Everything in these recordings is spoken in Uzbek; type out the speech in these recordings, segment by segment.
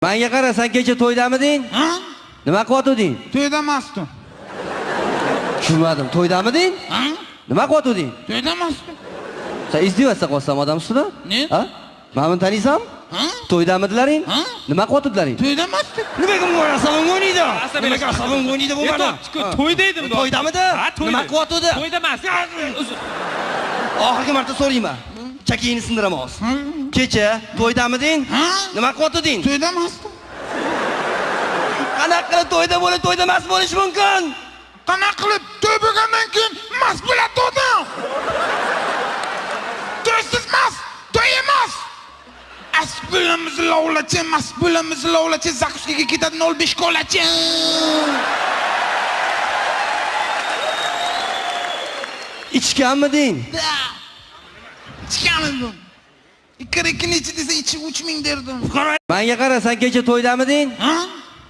Menga qara, sen kecha to'ydamiding? Ha? Nima qilyotding? To'yda emasdim. Tushunmadim. To'ydamiding? Ha? Nima qilyotding? To'yda emasdim. Sen izdevotsa qolsam odam ustida? Ne? Ha? Meni buni taniysanmi? Ha? To'ydamidilaring? Ha? Nima qilyotdilaring? To'yda emasdim. Nimaga bunga asabim o'ynaydi? Nimaga asabim o'ynaydi bu mana? To'yda edim. To'ydamidi? Ha, to'yda. Nima qilyotdi? To'yda emas. Oxirgi marta so'rayman. Chakingni sindiraman hozir. Kecha to'ydamiding? Ha? Nima qilyotding? To'yda emasdim. Qanaqa qilib to'yda bo'lib, to'yda emas bo'lish mumkin? Qanaqa qilib to'y bo'lgandan keyin mas bo'ladi to'yda? To'ysiz mas, to'y emas. Asbulamiz lovlachi, masbulamiz lovlachi, Zakuskiga ketadi 05 kolachi. Ichganmiding? Chiqamindim. Ikki necha desa ichi 3000 derdim. Menga qara, sen kecha to'ydamiding? Ha?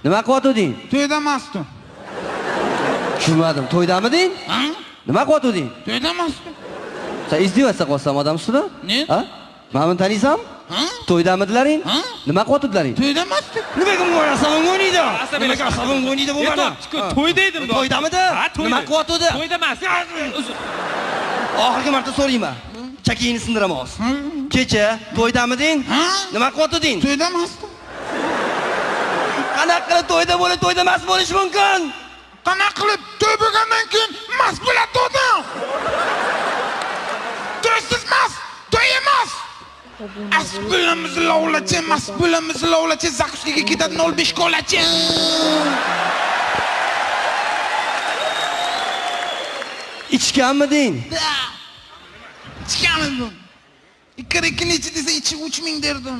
Nima qilyotding? To'yda emasdim. Tushunmadim. To'ydamiding? Ha? Nima qilyotding? To'yda emasdim. Sen izdevotsa qolsam odam ustida? Ne? Ha? Meni buni taniysanmi? Ha? To'ydamidilaring? Ha? Nima qilyotdilaring? To'yda emasdim. Nimaga bunga asabim o'ynaydi? Nimaga asabim o'ynaydi bu mana? To'yda edim. To'ydamidi? Ha, to'yda. Nima qilyotdi? To'yda emas. Oxirgi marta so'rayman. Chakingni sindiraman hozir. Kecha to'ydamiding? Ha? Nima qilyotding? To'yda emasdim. Qanaqa qilib to'yda bo'lib, to'yda emas bo'lish mumkin? Qanaqa qilib to'y bo'lgandan keyin mas bo'ladi to'yda? To'ysiz mas, to'y emas. Asbulamiz lovlachi, masbulamiz lovlachi, Zakuskiga ketadi 05 kolachi. Ichganmiding? Chiqamindim. Ikki necha desa ichi 3000 derdim.